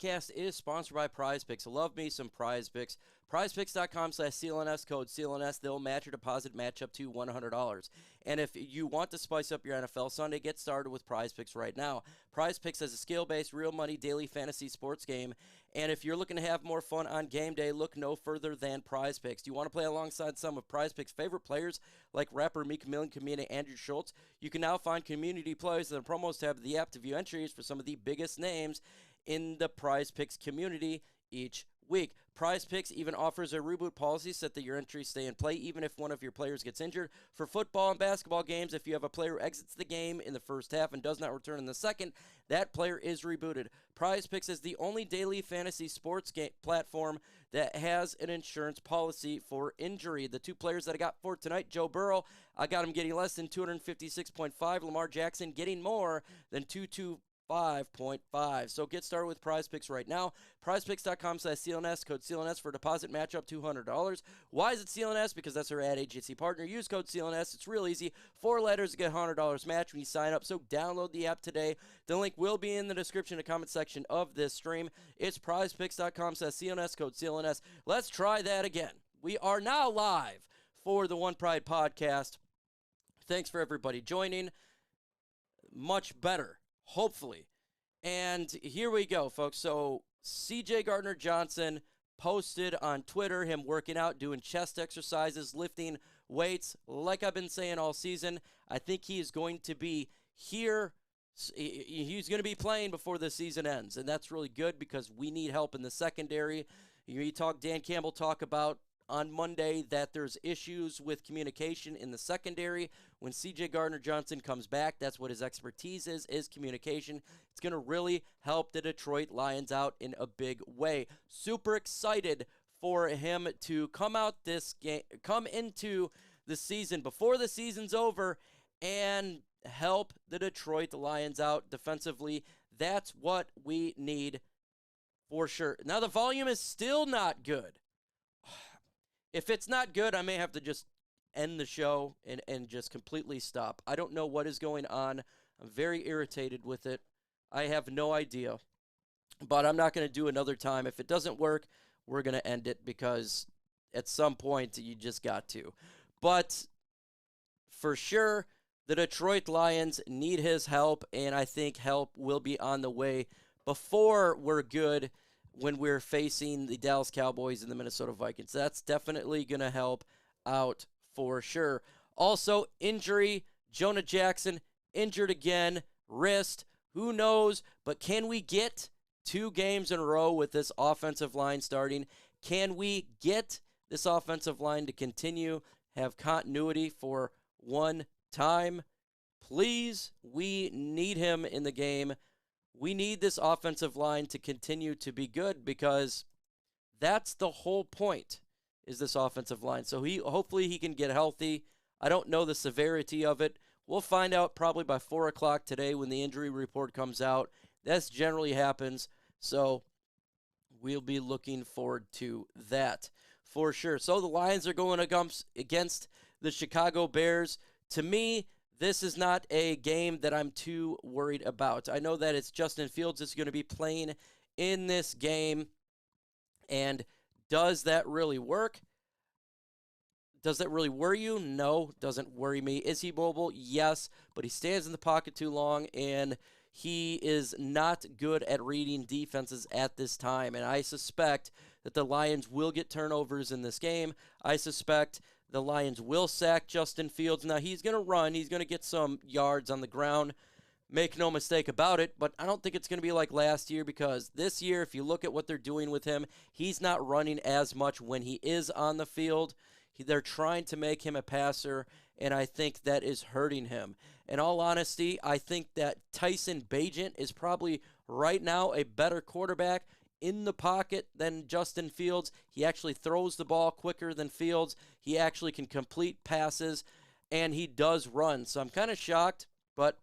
podcast is sponsored by Prize Picks. Love me some Prize Picks. PrizePicks.com/CLNS, code CLNS. They'll match your deposit match up to $100. And if you want to spice up your NFL Sunday, get started with Prize Picks right now. Prize Picks is a skill-based, real money daily fantasy sports game. And if you're looking to have more fun on game day, look no further than Prize Picks. Do you want to play alongside some of Prize Picks' favorite players like rapper Meek Mill and comedian Andrew Schultz? You can now find community players in the promos tab of the app to view entries for some of the biggest names in the Prize Picks community each week. Prize Picks even offers a reboot policy so that your entries stay in play even if one of your players gets injured. For football and basketball games, if you have a player who exits the game in the first half and does not return in the second, that player is rebooted. Prize Picks is the only daily fantasy sports game platform that has an insurance policy for injury. The two players that I got for tonight, Joe Burrow, I got him getting less than 256.5. Lamar Jackson getting more than 225.5. So get started with Prize Picks right now. PrizePicks.com/CLNS, code CLNS for deposit match up $200. Why is it CLNS? Because that's our ad agency partner. Use code CLNS. It's real easy. 4 letters to get $100 match when you sign up. So download the app today. The link will be in the description and comment section of this stream. It's PrizePicks.com/CLNS, code CLNS. Let's try that again. We are now live for the One Pride podcast. Thanks for everybody joining. Much better, hopefully. And here we go, folks. So CJ Gardner-Johnson posted on Twitter him working out, doing chest exercises, lifting weights. Like I've been saying all season, I think he is going to be here. He's going to be playing before the season ends, and that's really good because we need help in the secondary. Dan Campbell talk about on Monday that there's issues with communication in the secondary. When CJ Gardner-Johnson comes back, that's what his expertise is communication. It's going to really help the Detroit Lions out in a big way. Super excited for him to come into the season before the season's over and help the Detroit Lions out defensively. That's what we need for sure. Now, the volume is still not good. If it's not good, I may have to just end the show and just completely stop. I don't know what is going on. I'm very irritated with it. I have no idea. But I'm not going to do another time. If it doesn't work, we're going to end it because at some point you just got to. But for sure, the Detroit Lions need his help, and I think help will be on the way before we're good when we're facing the Dallas Cowboys and the Minnesota Vikings. That's definitely going to help out for sure. Also, injury, Jonah Jackson, injured again, wrist, who knows, but can we get 2 games in a row with this offensive line starting? Can we get this offensive line to continue, have continuity for one time? Please, we need him in the game. We need this offensive line to continue to be good because that's the whole point, is this offensive line. So hopefully he can get healthy. I don't know the severity of it. We'll find out probably by 4 o'clock today when the injury report comes out. That generally happens, so we'll be looking forward to that for sure. So the Lions are going against the Chicago Bears. To me, this is not a game that I'm too worried about. I know that it's Justin Fields that's going to be playing in this game. And does that really work? Does that really worry you? No, doesn't worry me. Is he mobile? Yes, but he stands in the pocket too long, and he is not good at reading defenses at this time. And I suspect that the Lions will get turnovers in this game. I suspect the Lions will sack Justin Fields. Now, he's going to run. He's going to get some yards on the ground. Make no mistake about it. But I don't think it's going to be like last year because this year, if you look at what they're doing with him, he's not running as much when he is on the field. They're trying to make him a passer, and I think that is hurting him. In all honesty, I think that Tyson Bagent is probably right now a better quarterback in the pocket than Justin Fields. He actually throws the ball quicker than Fields. He actually can complete passes, and he does run. So I'm kind of shocked, but,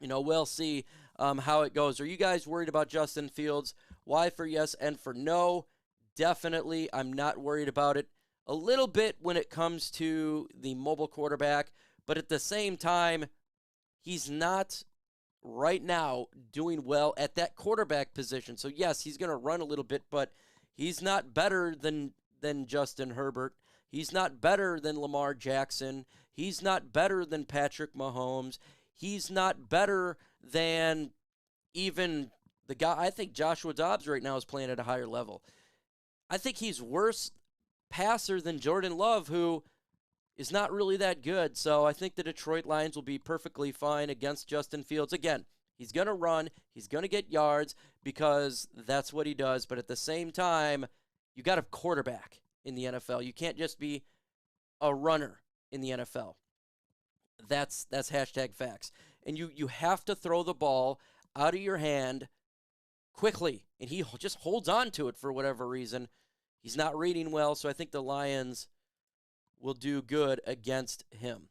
we'll see how it goes. Are you guys worried about Justin Fields? Y for yes and for no. Definitely, I'm not worried about it. A little bit when it comes to the mobile quarterback, but at the same time, he's not right now doing well at that quarterback position. So, yes, he's going to run a little bit, but he's not better than Justin Herbert. He's not better than Lamar Jackson. He's not better than Patrick Mahomes. He's not better than even the guy. I think Joshua Dobbs right now is playing at a higher level. I think he's worse passer than Jordan Love, who is not really that good. So I think the Detroit Lions will be perfectly fine against Justin Fields. Again, he's going to run. He's going to get yards because that's what he does. But at the same time, you got a quarterback in the NFL. You can't just be a runner in the NFL. That's hashtag facts. And you have to throw the ball out of your hand quickly. And he just holds on to it for whatever reason. He's not reading well, so I think the Lions will do good against him.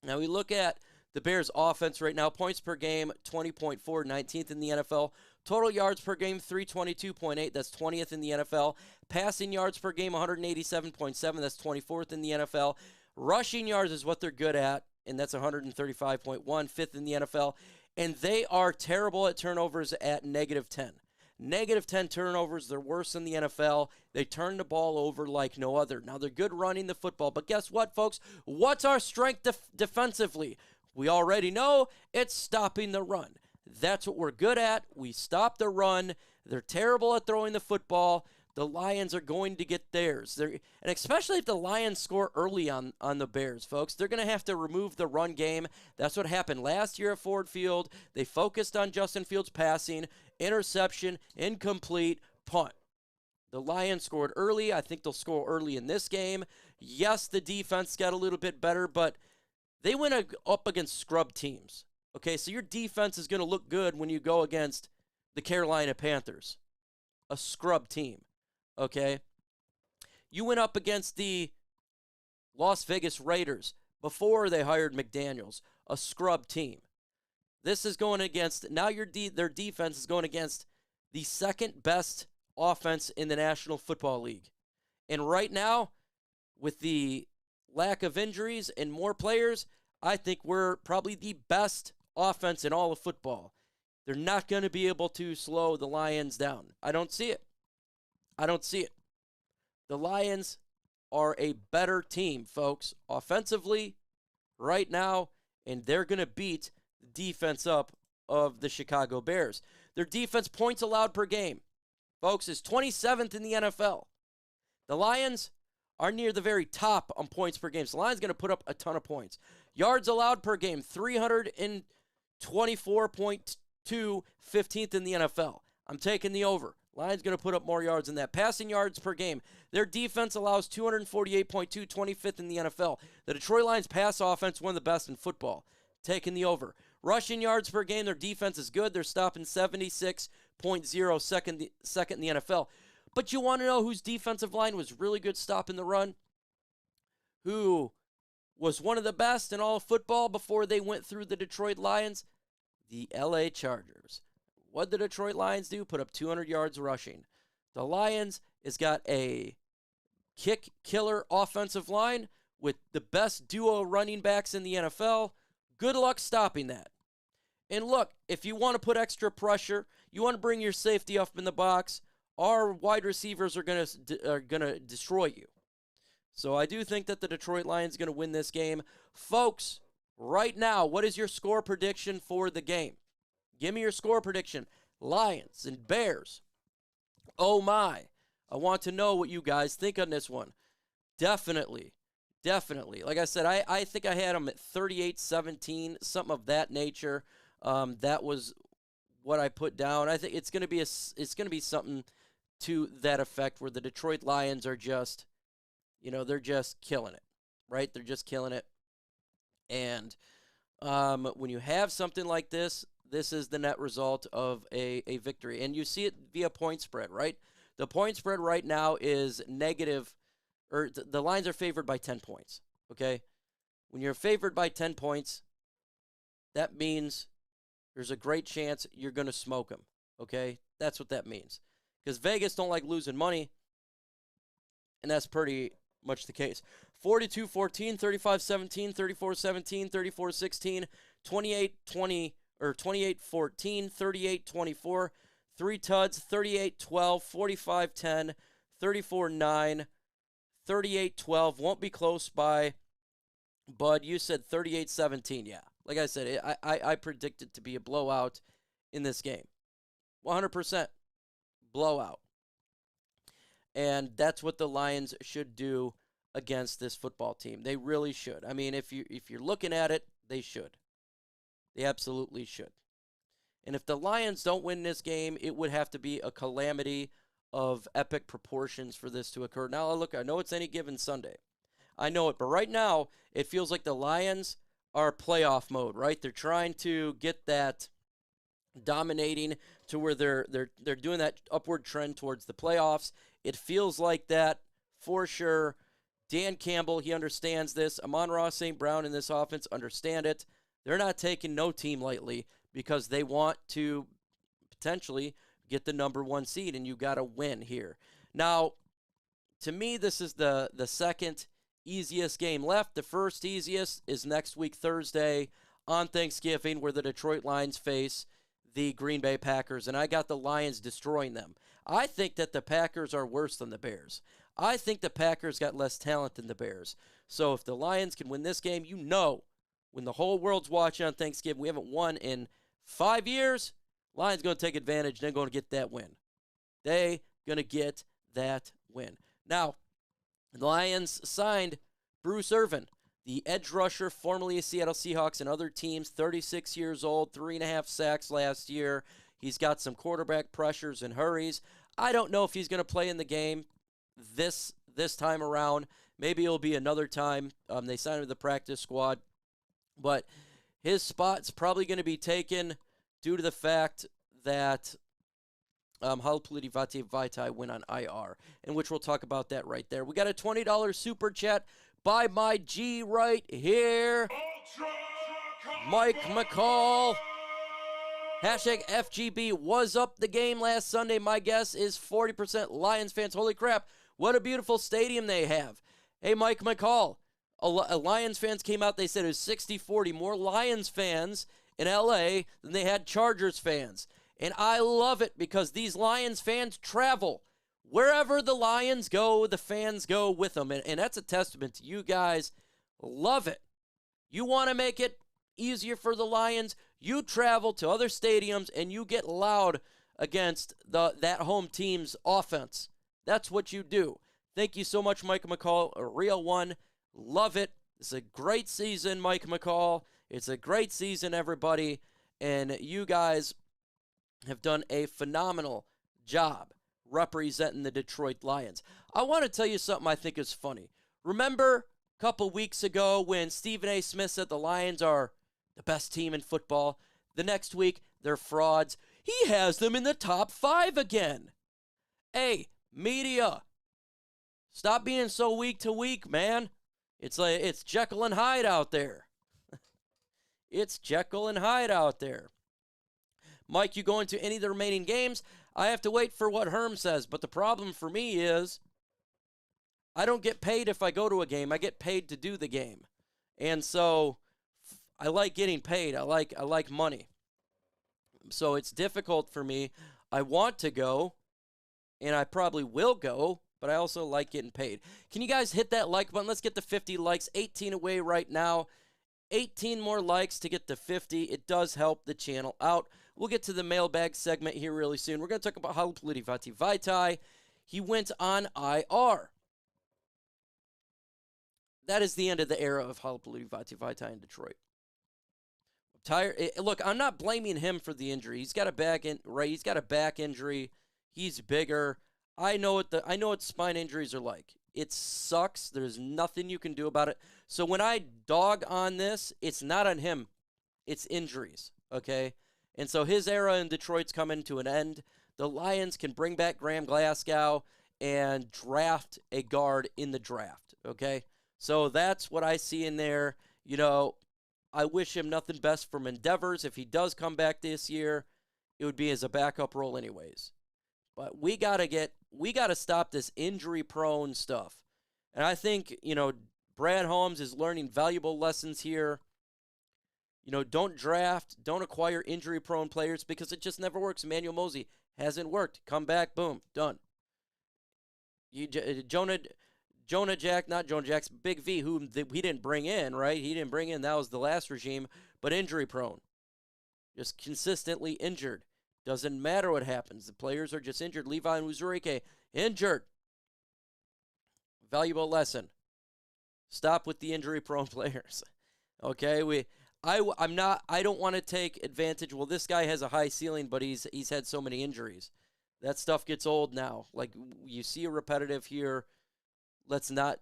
Now we look at the Bears' offense right now. Points per game, 20.4, 19th in the NFL. Total yards per game, 322.8. That's 20th in the NFL. Passing yards per game, 187.7. That's 24th in the NFL. Rushing yards is what they're good at, and that's 135.1, 5th in the NFL. And they are terrible at turnovers at -10. -10 turnovers, they're worse in the NFL. They turn the ball over like no other. Now, they're good running the football, but guess what, folks? What's our strength defensively? We already know it's stopping the run. That's what we're good at. We stop the run. They're terrible at throwing the football. The Lions are going to get theirs. And especially if the Lions score early on the Bears, folks, they're going to have to remove the run game. That's what happened last year at Ford Field. They focused on Justin Fields passing, interception, incomplete, punt. The Lions scored early. I think they'll score early in this game. Yes, the defense got a little bit better, but they went up against scrub teams. Okay, so your defense is going to look good when you go against the Carolina Panthers, a scrub team. Okay, you went up against the Las Vegas Raiders before they hired McDaniels, a scrub team. This is going against, now their defense is going against the second best offense in the National Football League. And right now, with the lack of injuries and more players, I think we're probably the best offense in all of football. They're not going to be able to slow the Lions down. I don't see it. I don't see it. The Lions are a better team, folks, offensively right now, and they're going to beat the defense up of the Chicago Bears. Their defense points allowed per game, folks, is 27th in the NFL. The Lions are near the very top on points per game. So the Lions going to put up a ton of points. Yards allowed per game, 324.2, 15th in the NFL. I'm taking the over. Lions going to put up more yards than that. Passing yards per game. Their defense allows 248.2, 25th in the NFL. The Detroit Lions pass offense, one of the best in football. Taking the over. Rushing yards per game. Their defense is good. They're stopping 76.0, second in the NFL. But you want to know whose defensive line was really good stopping the run? Who was one of the best in all of football before they went through the Detroit Lions? The LA Chargers. What did the Detroit Lions do? Put up 200 yards rushing. The Lions has got a kick killer offensive line with the best duo running backs in the NFL. Good luck stopping that. And look, if you want to put extra pressure, you want to bring your safety up in the box, our wide receivers are gonna destroy you. So I do think that the Detroit Lions are going to win this game. Folks, right now, what is your score prediction for the game? Give me your score prediction. Lions and Bears. Oh, my. I want to know what you guys think on this one. Definitely. Like I said, I think I had them at 38-17, something of that nature. That was what I put down. I think it's going to be something to that effect where the Detroit Lions are just, they're just killing it, right? They're just killing it. And when you have something like this, this is the net result of a victory. And you see it via point spread, right? The point spread right now is negative, or the lines are favored by 10 points, okay? When you're favored by 10 points, that means there's a great chance you're going to smoke them, okay? That's what that means. Because Vegas don't like losing money, and that's pretty much the case. 42-14, 35-17, 34-17, 34-16, 28-21, or 28-14, 38-24, 3 tuds, 38-12, 45-10, 34-9, 38-12. Won't be close by, Bud. You said 38-17. Yeah. Like I said, I predict it to be a blowout in this game. 100% blowout. And that's what the Lions should do against this football team. They really should. I mean, if you're looking at it, they should. They absolutely should. And if the Lions don't win this game, it would have to be a calamity of epic proportions for this to occur. Now, look, I know it's any given Sunday. I know it, but right now, it feels like the Lions are playoff mode, right? They're trying to get that dominating to where they're doing that upward trend towards the playoffs. It feels like that for sure. Dan Campbell, he understands this. Amon-Ra St. Brown in this offense understand it. They're not taking no team lightly because they want to potentially get the number 1 seed, and you got to win here. Now, to me, this is the second easiest game left. The first easiest is next week, Thursday, on Thanksgiving, where the Detroit Lions face the Green Bay Packers, and I got the Lions destroying them. I think that the Packers are worse than the Bears. I think the Packers got less talent than the Bears. So if the Lions can win this game, you know, when the whole world's watching on Thanksgiving, we haven't won in 5 years, Lions going to take advantage. They're going to get that win. They going to get that win. Now, the Lions signed Bruce Irvin, the edge rusher, formerly of Seattle Seahawks and other teams, 36 years old, 3.5 sacks last year. He's got some quarterback pressures and hurries. I don't know if he's going to play in the game this time around. Maybe it'll be another time. They signed him to the practice squad. But his spot's probably going to be taken due to the fact that Halapoulides Vitae went on IR, in which we'll talk about that right there. We got a $20 super chat by my G right here, Mike McCall. Hashtag FGB was up the game last Sunday. My guess is 40% Lions fans. Holy crap, what a beautiful stadium they have. Hey, Mike McCall, Lions fans came out, they said it was 60-40, more Lions fans in LA than they had Chargers fans. And I love it because these Lions fans travel. Wherever the Lions go, the fans go with them. And that's a testament to you guys. Love it. You want to make it easier for the Lions, you travel to other stadiums and you get loud against that home team's offense. That's what you do. Thank you so much, Mike McCall. A real one. Love it. It's a great season, Mike McCall. It's a great season, everybody. And you guys have done a phenomenal job representing the Detroit Lions. I want to tell you something I think is funny. Remember a couple weeks ago when Stephen A. Smith said the Lions are the best team in football? The next week, they're frauds. He has them in the top 5 again. Hey, media, stop being so week to week, man. It's like it's Jekyll and Hyde out there. It's Jekyll and Hyde out there. Mike, you go into any of the remaining games? I have to wait for what Herm says, but the problem for me is I don't get paid if I go to a game. I get paid to do the game. And so I like getting paid. I like money. So it's difficult for me. I want to go, and I probably will go, but I also like getting paid. Can you guys hit that like button? Let's get to 50 likes. 18 away right now. 18 more likes to get to 50. It does help the channel out. We'll get to the mailbag segment here really soon. We're going to talk about Halapoulides Vitae. He went on IR. That is the end of the era of Halapoulides Vitae in Detroit. I'm tired. Look, I'm not blaming him for the injury. He's got a back injury. He's bigger. I know what spine injuries are like. It sucks. There's nothing you can do about it. So when I dog on this, it's not on him. It's injuries, okay? And so his era in Detroit's coming to an end. The Lions can bring back Graham Glasgow and draft a guard in the draft, okay? So that's what I see in there. You know, I wish him nothing best from endeavors. If he does come back this year, it would be as a backup role anyways. But we got to stop this injury-prone stuff. And I think, Brad Holmes is learning valuable lessons here. Don't draft, don't acquire injury-prone players because it just never works. Emmanuel Mosley hasn't worked. Come back, boom, done. Jonah Jack, not Jonah Jack's Big V, who he didn't bring in, right? He didn't bring in. That was the last regime, but injury-prone. Just consistently injured. Doesn't matter what happens. The players are just injured. Levi Uzurike, injured. Valuable lesson. Stop with the injury-prone players. Okay, I don't want to take advantage. Well, this guy has a high ceiling, but he's had so many injuries. That stuff gets old now. Like, you see a repetitive here. Let's not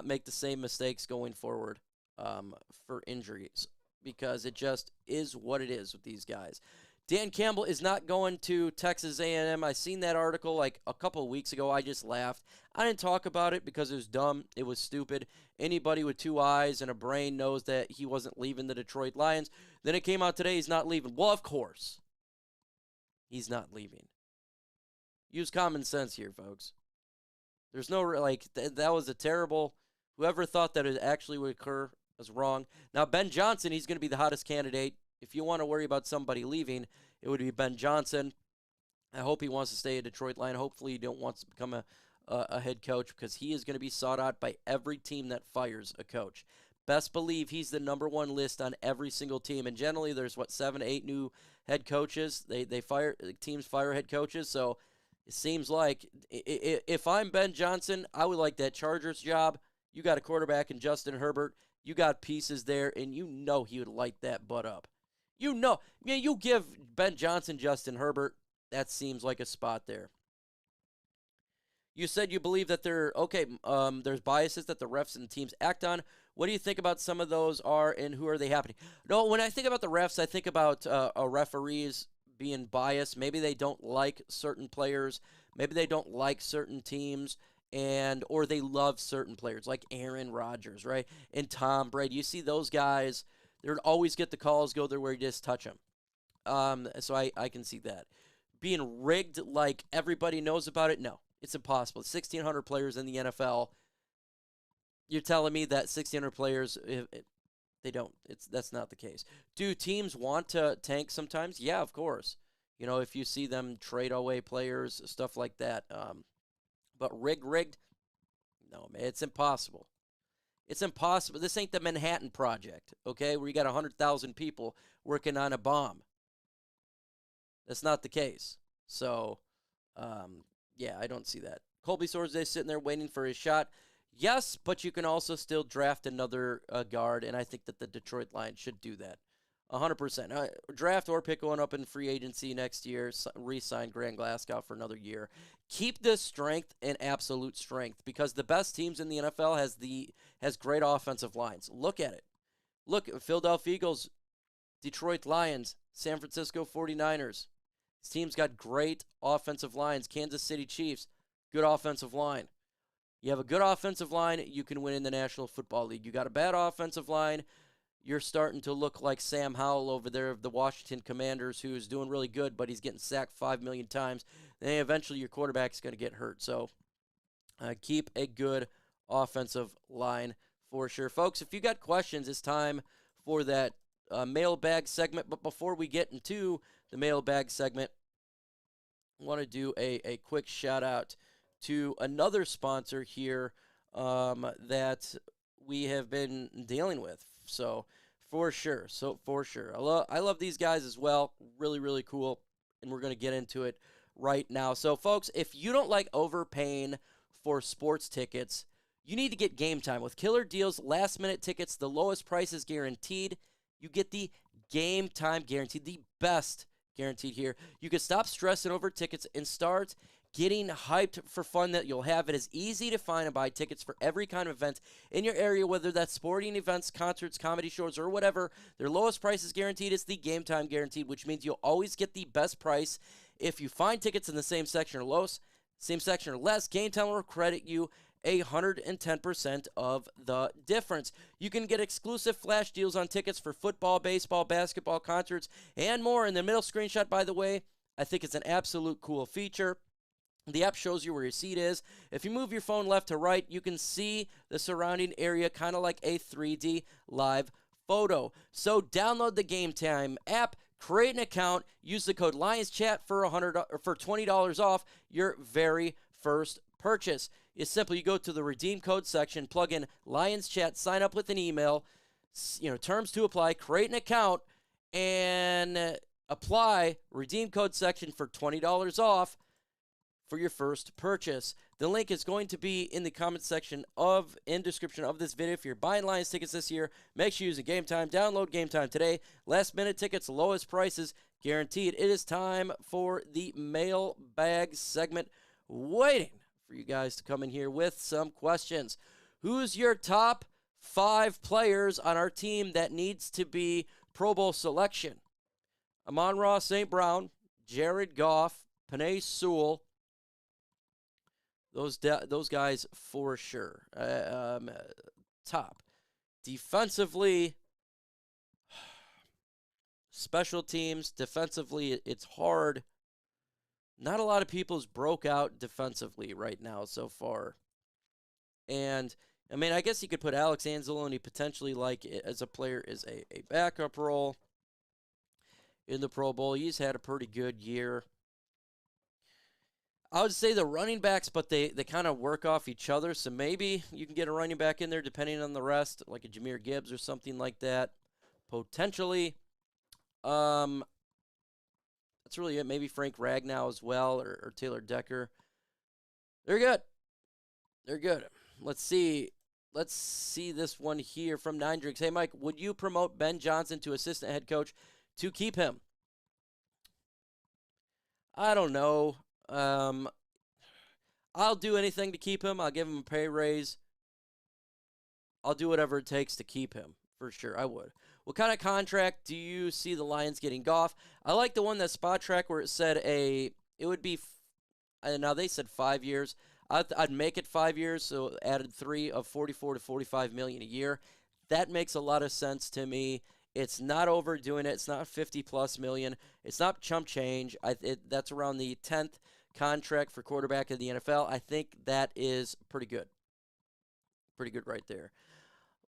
make the same mistakes going forward for injuries, because it just is what it is with these guys. Dan Campbell is not going to Texas A&M. I seen that article like a couple of weeks ago. I just laughed. I didn't talk about it because it was dumb. It was stupid. Anybody with two eyes and a brain knows that he wasn't leaving the Detroit Lions. Then it came out today he's not leaving. Well, of course, he's not leaving. Use common sense here, folks. There's no, that was a terrible, whoever thought that it actually would occur was wrong. Now, Ben Johnson, he's going to be the hottest candidate. If you want to worry about somebody leaving, it would be Ben Johnson. I hope he wants to stay a Detroit Lion. Hopefully he don't want to become a head coach, because he is going to be sought out by every team that fires a coach. Best believe he's the #1 list on every single team. And generally there's, 7 to 8 new head coaches. Teams fire head coaches. So it seems like if I'm Ben Johnson, I would like that Chargers job. You got a quarterback in Justin Herbert. You got pieces there, and he would light that butt up. You give Ben Johnson Justin Herbert, that seems like a spot there. You said you believe that there's biases that the refs and the teams act on. What do you think about some of those are, and who are they happening? No, when I think about the refs, I think about referees being biased. Maybe they don't like certain players. Maybe they don't like certain teams, or they love certain players, like Aaron Rodgers, right? And Tom Brady. You see those guys, they always get the calls, go there where you just touch them. So I can see that. Being rigged like everybody knows about it, no. It's impossible. 1,600 players in the NFL. You're telling me that 1,600 players, that's not the case. Do teams want to tank sometimes? Yeah, of course. If you see them trade away players, stuff like that. But rigged? No, man, it's impossible. It's impossible. This ain't the Manhattan Project, okay, where you got 100,000 people working on a bomb. That's not the case. So, yeah, I don't see that. Colby Sorsday sitting there waiting for his shot. Yes, but you can also still draft another guard, and I think that the Detroit Lions should do that. 100%. Draft or pick one up in free agency next year. Re-sign Grant Glasgow for another year. Keep this strength and absolute strength, because the best teams in the NFL has great offensive lines. Look at it. Look, Philadelphia Eagles, Detroit Lions, San Francisco 49ers. This team's got great offensive lines. Kansas City Chiefs, good offensive line. You have a good offensive line, you can win in the National Football League. You got a bad offensive line, you're starting to look like Sam Howell over there of the Washington Commanders, who is doing really good, but he's getting sacked 5 million times. Then eventually your quarterback's going to get hurt. So keep a good offensive line for sure. Folks, if you got questions, it's time for that mailbag segment. But before we get into the mailbag segment, I want to do a quick shout out to another sponsor here that we have been dealing with. So for sure. I love these guys as well. Really, really cool. And we're going to get into it right now. So folks, if you don't like overpaying for sports tickets, you need to get Game Time. With killer deals, last minute tickets, the lowest prices guaranteed. You get the Game Time guaranteed, the best guaranteed here. You can stop stressing over tickets and start getting hyped for fun that you'll have. It is easy to find and buy tickets for every kind of event in your area, whether that's sporting events, concerts, comedy shows, or whatever. Their lowest price is guaranteed. It's the Game Time guaranteed, which means you'll always get the best price. If you find tickets in the same section or less, Game Time will credit you 110% of the difference. You can get exclusive flash deals on tickets for football, baseball, basketball, concerts, and more. In the middle screenshot, by the way, I think it's an absolute cool feature. The app shows you where your seat is. If you move your phone left to right, you can see the surrounding area kind of like a 3D live photo. So download the Game Time app, create an account, use the code LionsChat for $20 off your very first purchase. It's simple. You go to the redeem code section, plug in LionsChat, sign up with an email, terms to apply, create an account, and apply redeem code section for $20 off for your first purchase. The link is going to be in the comment section in description of this video. If you're buying Lions tickets this year, make sure you use Game Time. Download Game Time today. Last minute tickets, lowest prices guaranteed. It is time for the mailbag segment. Waiting for you guys to come in here with some questions. Who's your top 5 players on our team that needs to be Pro Bowl selection? Amon-Ra St. Brown, Jared Goff, Penei Sewell. Those guys for sure. Top. Defensively, special teams, defensively, it's hard. Not a lot of people's broke out defensively right now so far. And, I mean, I guess you could put Alex Anzalone potentially as a player is a backup role in the Pro Bowl. He's had a pretty good year. I would say the running backs, but they kind of work off each other. So maybe you can get a running back in there depending on the rest, like a Jahmyr Gibbs or something like that. Potentially. That's really it. Maybe Frank Ragnow as well, or Taylor Decker. They're good. They're good. Let's see. Let's see this one here from Nine Drinks. Hey, Mike, would you promote Ben Johnson to assistant head coach to keep him? I don't know. I'll do anything to keep him. I'll give him a pay raise. I'll do whatever it takes to keep him, for sure. I would. What kind of contract do you see the Lions getting Goff? I like the one that Spot Track where it said it would be, now they said 5 years. I'd make it 5 years, so added 3 of 44 to 45 million a year. That makes a lot of sense to me. It's not overdoing it. It's not 50-plus million. It's not chump change. That's around the 10th contract for quarterback in the NFL. I think that is pretty good. Pretty good right there.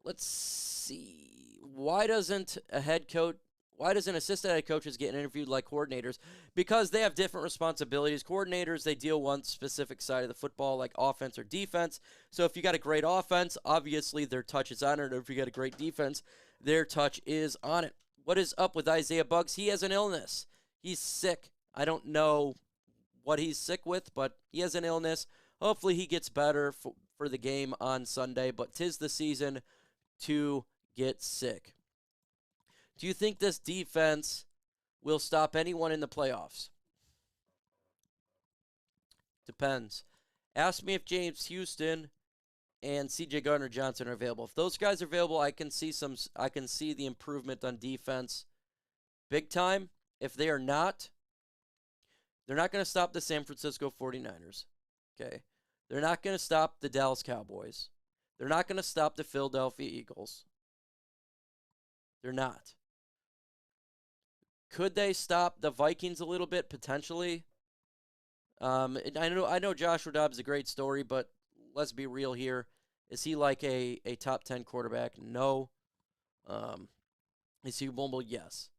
Let's see. Why doesn't assistant head coaches get interviewed like coordinators? Because they have different responsibilities. Coordinators, they deal one specific side of the football, like offense or defense. So if you got a great offense, obviously their touch is on it. Or if you got a great defense, their touch is on it. What is up with Isaiah Buggs? He has an illness. He's sick. I don't know what he's sick with, but he has an illness. Hopefully he gets better for the game on Sunday, but 'tis the season to get sick. Do you think this defense will stop anyone in the playoffs? Depends. Ask me if James Houston and C.J. Gardner-Johnson are available. If those guys are available, I can see the improvement on defense big time. If they are not, they're not going to stop the San Francisco 49ers. Okay? They're not going to stop the Dallas Cowboys. They're not going to stop the Philadelphia Eagles. They're not. Could they stop the Vikings a little bit, potentially? I know Joshua Dobbs is a great story, but let's be real here. Is he like a top 10 quarterback? No. Is he mobile? Yes.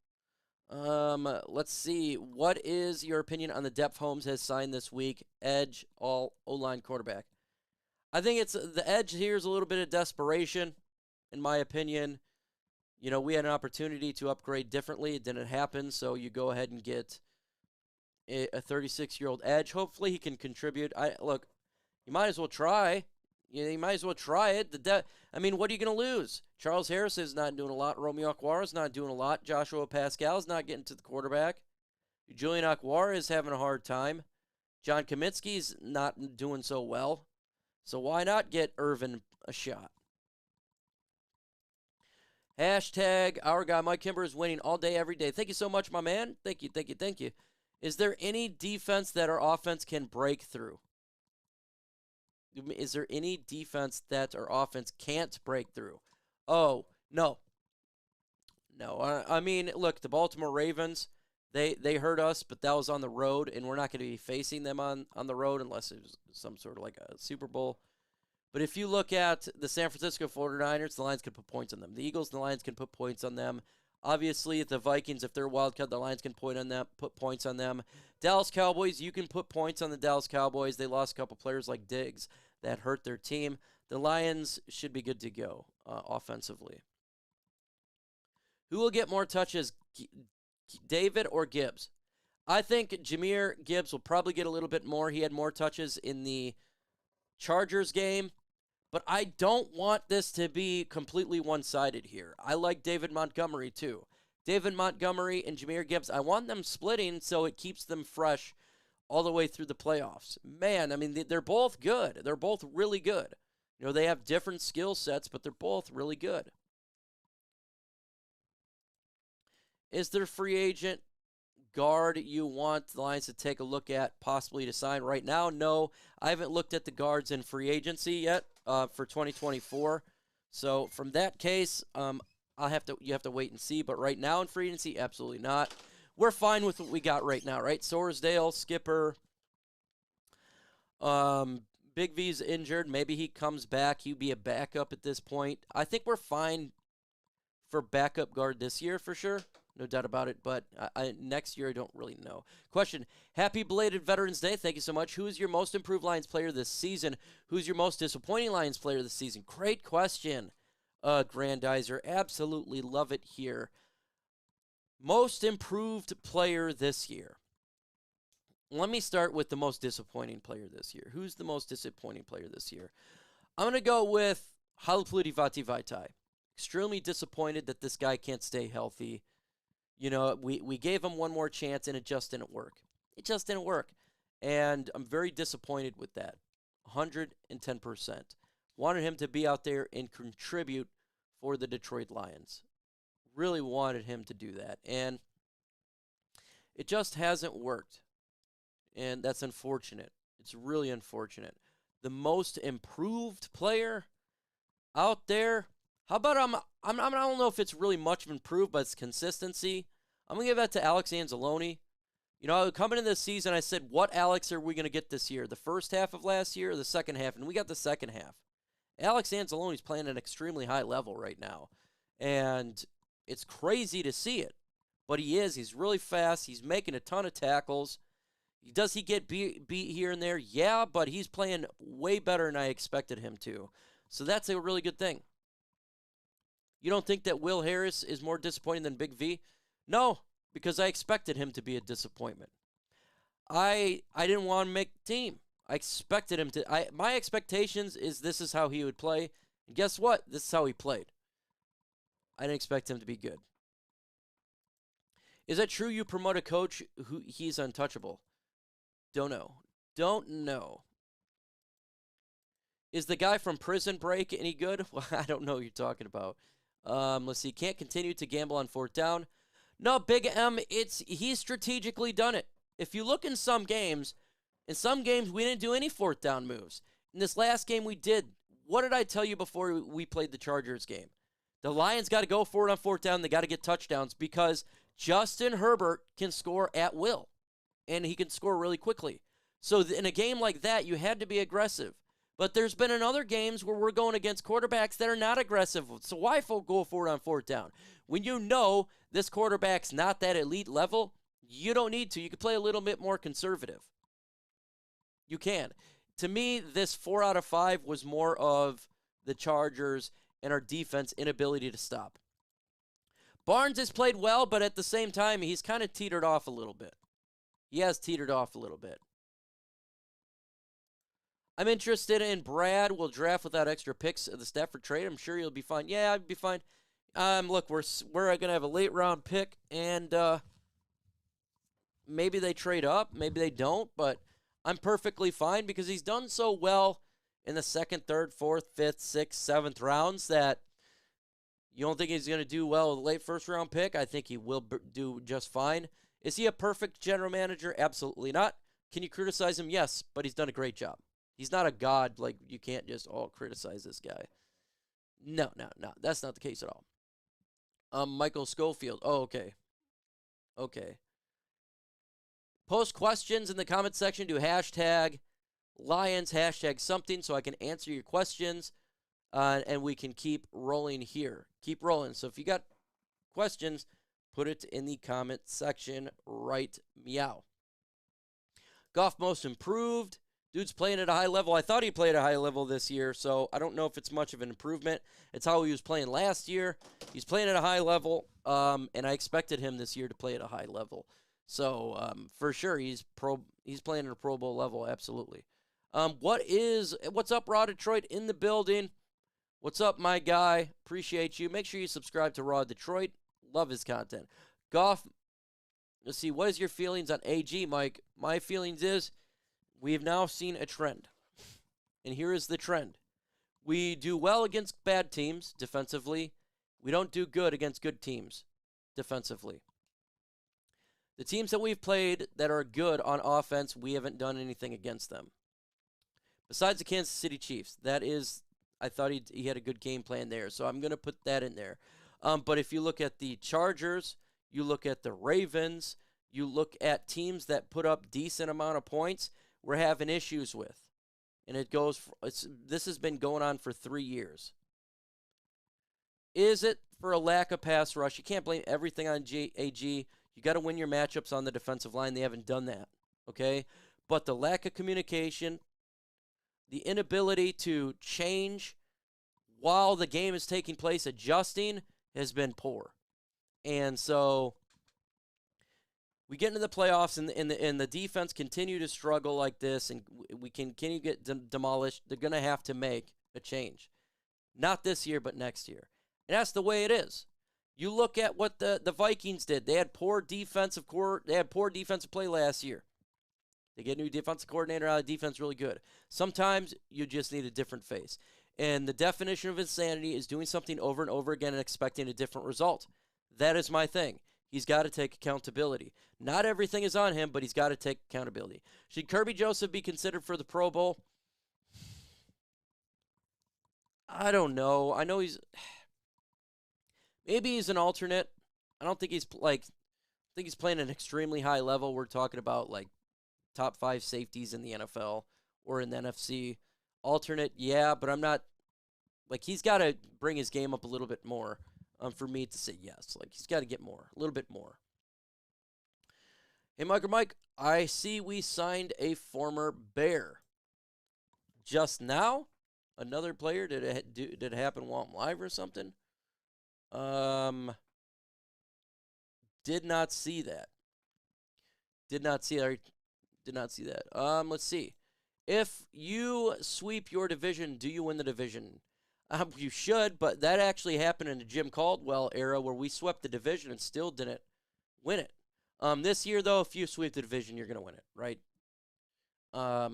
Let's see. What is your opinion on the depth Holmes has signed this week? Edge, O-line quarterback. I think it's the edge here is a little bit of desperation, in my opinion. You know, we had an opportunity to upgrade differently. It didn't happen, so you go ahead and get a 36-year-old edge. Hopefully he can contribute. Look, you might as well try. You might as well try it. I mean, what are you going to lose? Charles Harris is not doing a lot. Romeo Okwara is not doing a lot. Joshua Pascal is not getting to the quarterback. Julian Okwara is having a hard time. John Kaminsky's not doing so well. So why not get Irvin a shot? Hashtag our guy Mike Kimber is winning all day, every day. Thank you so much, my man. Thank you, thank you, thank you. Is there any defense that our offense can break through? Is there any defense that our offense can't break through? Oh, no. No. I mean, look, the Baltimore Ravens, they hurt us, but that was on the road, and we're not going to be facing them on the road unless it was some sort of like a Super Bowl But if you look at the San Francisco 49ers, the Lions can put points on them. The Eagles and the Lions can put points on them. Obviously, the Vikings, if they're wild card, the Lions can put points on them. Dallas Cowboys, you can put points on the Dallas Cowboys. They lost a couple players like Diggs that hurt their team. The Lions should be good to go offensively. Who will get more touches, David or Gibbs? I think Jahmyr Gibbs will probably get a little bit more. He had more touches in the Chargers game. But I don't want this to be completely one-sided here. I like David Montgomery, too. David Montgomery and Jahmyr Gibbs, I want them splitting so it keeps them fresh all the way through the playoffs. Man, I mean, they're both good. They're both really good. You know, they have different skill sets, but they're both really good. Is there free agent guard you want the Lions to take a look at, possibly to sign right now? No, I haven't looked at the guards in free agency yet for 2024. So from that case, you have to wait and see. But right now in free agency, absolutely not. We're fine with what we got right now, right? Sorsdale, Skipper, Big V's injured. Maybe he comes back. He'd be a backup at this point. I think we're fine for backup guard this year for sure. No doubt about it, but next year I don't really know. Question, happy belated Veterans Day. Thank you so much. Who is your most improved Lions player this season? Who's your most disappointing Lions player this season? Great question, Grandizer. Absolutely love it here. Most improved player this year. Let me start with the most disappointing player this year. Who's the most disappointing player this year? I'm going to go with Halapoulivaati Vaitai. Extremely disappointed that this guy can't stay healthy. You know, we gave him one more chance, and it just didn't work. It just didn't work. And I'm very disappointed with that. 110%. Wanted him to be out there and contribute for the Detroit Lions. Really wanted him to do that. And it just hasn't worked. And that's unfortunate. It's really unfortunate. The most improved player out there, how about I don't know if it's really much of improved, but it's consistency. I'm going to give that to Alex Anzalone. You know, coming into this season, I said, what Alex are we going to get this year? The first half of last year or the second half? And we got the second half. Alex Anzalone's playing at an extremely high level right now. And it's crazy to see it. But he is. He's really fast. He's making a ton of tackles. Does he get beat here and there? Yeah, but he's playing way better than I expected him to. So that's a really good thing. You don't think that Will Harris is more disappointing than Big V? No, because I expected him to be a disappointment. I didn't want to make the team. I expected him to. My expectations is this is how he would play. And guess what? This is how he played. I didn't expect him to be good. Is that true you promote a coach who he's untouchable? Don't know. Don't know. Is the guy from Prison Break any good? Well, I don't know what you're talking about. Let's see. Can't continue to gamble on fourth down. No, Big M, he's strategically done it. If you look in some games we didn't do any fourth down moves. In this last game we did. What did I tell you before we played the Chargers game? The Lions got to go for it on fourth down. They got to get touchdowns because Justin Herbert can score at will. And he can score really quickly. So in a game like that, you had to be aggressive. But there's been in other games where we're going against quarterbacks that are not aggressive. So why go for it on fourth down? When you know this quarterback's not that elite level, you don't need to. You can play a little bit more conservative. You can. To me, this 4 out of 5 was more of the Chargers and our defense inability to stop. Barnes has played well, but at the same time, he's kind of teetered off a little bit. He has teetered off a little bit. I'm interested in Brad. Will draft without extra picks of the Stafford trade. I'm sure he'll be fine. Yeah, I'd be fine. Look, we're going to have a late round pick, and maybe they trade up, maybe they don't, but I'm perfectly fine because he's done so well in the second, third, fourth, fifth, sixth, seventh rounds that you don't think he's going to do well with a late first round pick. I think he will do just fine. Is he a perfect general manager? Absolutely not. Can you criticize him? Yes, but he's done a great job. He's not a god. Like, you can't just criticize this guy. No. That's not the case at all. Michael Schofield. Oh, okay. Okay. Post questions in the comment section. Do hashtag Lions, hashtag something so I can answer your questions, and we can keep rolling here. Keep rolling. So if you got questions, put it in the comment section right meow. Goff most improved. Dude's playing at a high level. I thought he played at a high level this year, so I don't know if it's much of an improvement. It's how he was playing last year. He's playing at a high level, and I expected him this year to play at a high level. So for sure, he's playing at a Pro Bowl level, absolutely. What's up, Raw Detroit in the building? What's up, my guy? Appreciate you. Make sure you subscribe to Raw Detroit. Love his content. Goff, let's see, what is your feelings on AG, Mike? My feelings is we have now seen a trend. And here is the trend. We do well against bad teams defensively. We don't do good against good teams defensively. The teams that we've played that are good on offense, we haven't done anything against them. Besides the Kansas City Chiefs, that is, I thought he had a good game plan there, so I'm going to put that in there. But if you look at the Chargers, you look at the Ravens, you look at teams that put up decent amount of points, we're having issues with. And this has been going on for 3 years. Is it for a lack of pass rush? You can't blame everything on AG. You got to win your matchups on the defensive line. They haven't done that, okay? But the lack of communication, the inability to change while the game is taking place, adjusting, has been poor. And so we get into the playoffs, and the defense continue to struggle like this, and we continue to get demolished. They're going to have to make a change. Not this year, but next year. And that's the way it is. You look at what the Vikings did. They had poor defensive play last year. They get a new defensive coordinator out of defense really good. Sometimes you just need a different face. And the definition of insanity is doing something over and over again and expecting a different result. That is my thing. He's got to take accountability. Not everything is on him, but he's got to take accountability. Should Kirby Joseph be considered for the Pro Bowl? I don't know. I know maybe he's an alternate. I don't think he's I think he's playing at an extremely high level. We're talking about like top 5 safeties in the NFL or in the NFC. Alternate, yeah, but I'm not he's got to bring his game up a little bit more for me to say yes. He's got to get more, a little bit more. Hey, MicroMike, I see we signed a former Bear. Just now? Another player? Did it happen while I'm live or something? Did not see that. Did not see that. Let's see. If you sweep your division, do you win the division? You should, but that actually happened in the Jim Caldwell era where we swept the division and still didn't win it. This year, though, if you sweep the division, you're going to win it, right?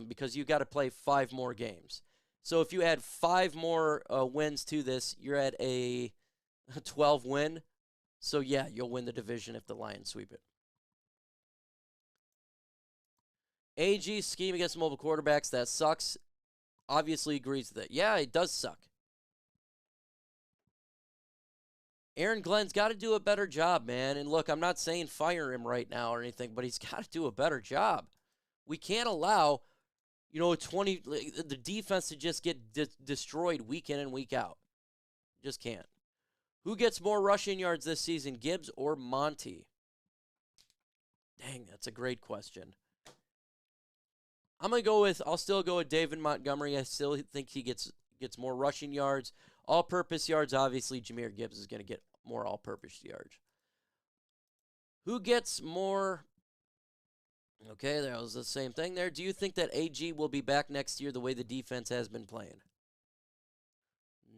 Because you got to play 5 more games. So if you add 5 more wins to this, you're at a 12 win. So, yeah, you'll win the division if the Lions sweep it. AG scheme against mobile quarterbacks, that sucks. Obviously agrees with it. Yeah, it does suck. Aaron Glenn's got to do a better job, man. And look, I'm not saying fire him right now or anything, but he's got to do a better job. We can't allow, the defense to just get destroyed week in and week out. Just can't. Who gets more rushing yards this season, Gibbs or Monty? Dang, that's a great question. I'll still go with David Montgomery. I still think he gets more rushing yards. All-purpose yards, obviously, Jahmyr Gibbs is going to get more all-purpose yards. Who gets more? Okay, that was the same thing there. Do you think that AG will be back next year the way the defense has been playing?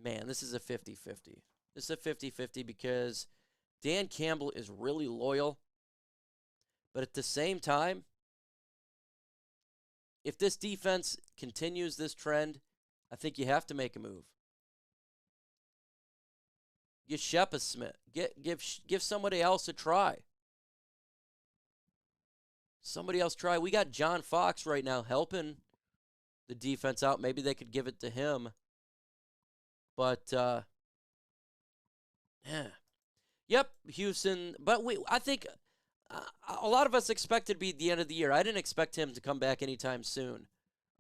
Man, this is a 50-50. This is a 50-50 because Dan Campbell is really loyal. But at the same time, if this defense continues this trend, I think you have to make a move. Get Shep a Smith. Give somebody else a try. Somebody else try. We got John Fox right now helping the defense out. Maybe they could give it to him. But, yeah. Yep, Houston. But I think a lot of us expected to be the end of the year. I didn't expect him to come back anytime soon.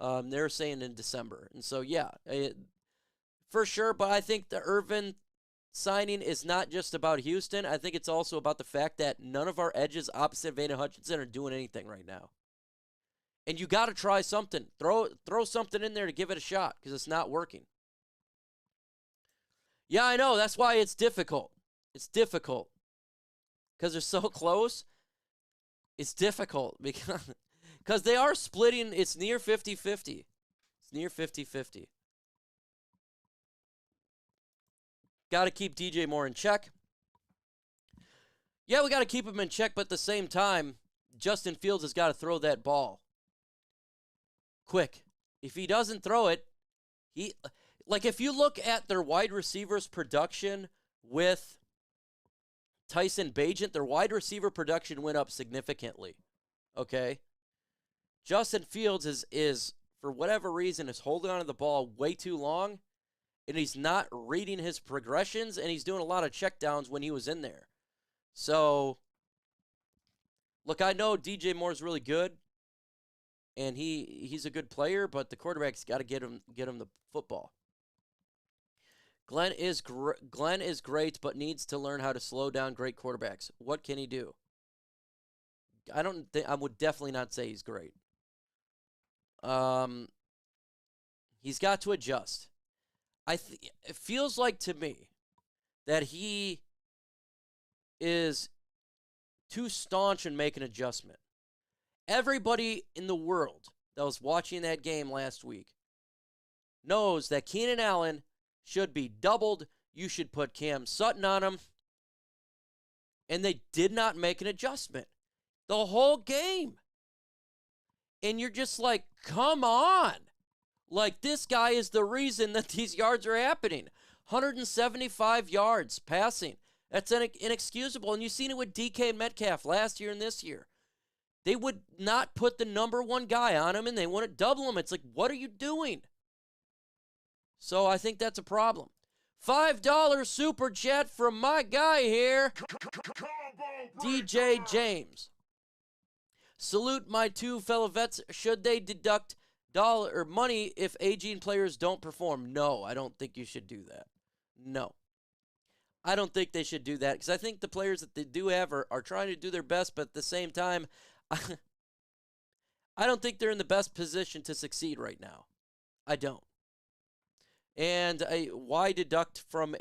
They're saying in December. And so, yeah, for sure. But I think the Irvin signing is not just about Houston. I think it's also about the fact that none of our edges opposite of Aidan Hutchinson are doing anything right now. And you got to try something. Throw something in there to give it a shot because it's not working. Yeah, I know. That's why it's difficult. It's difficult. Because they're so close. It's difficult because they are splitting. It's near 50-50. It's near 50-50. Got to keep DJ Moore in check. Yeah, we got to keep him in check, but at the same time, Justin Fields has got to throw that ball quick. If he doesn't throw it, if you look at their wide receivers production with Tyson Bagent, their wide receiver production went up significantly. Okay? Justin Fields is for whatever reason, is holding on to the ball way too long, and he's not reading his progressions, and he's doing a lot of checkdowns when he was in there. So, look, I know DJ Moore's really good, and he's a good player, but the quarterback's got to get him the football. Glenn is great, but needs to learn how to slow down great quarterbacks. What can he do? I would definitely not say he's great. He's got to adjust. It feels like to me that he is too staunch in making an adjustment. Everybody in the world that was watching that game last week knows that Keenan Allen should be doubled. You should put Cam Sutton on him. And they did not make an adjustment the whole game. And you're just like, come on. Like, this guy is the reason that these yards are happening. 175 yards passing. That's inexcusable. And you've seen it with DK Metcalf last year and this year. They would not put the number one guy on him, and they want to double him. It's like, what are you doing? So I think that's a problem. $5 super chat from my guy here, DJ James. Salute my two fellow vets. Should they deduct money if aging players don't perform? No, I don't think you should do that. No. I don't think they should do that because I think the players that they do have are trying to do their best, but at the same time, I don't think they're in the best position to succeed right now. I don't. And why deduct from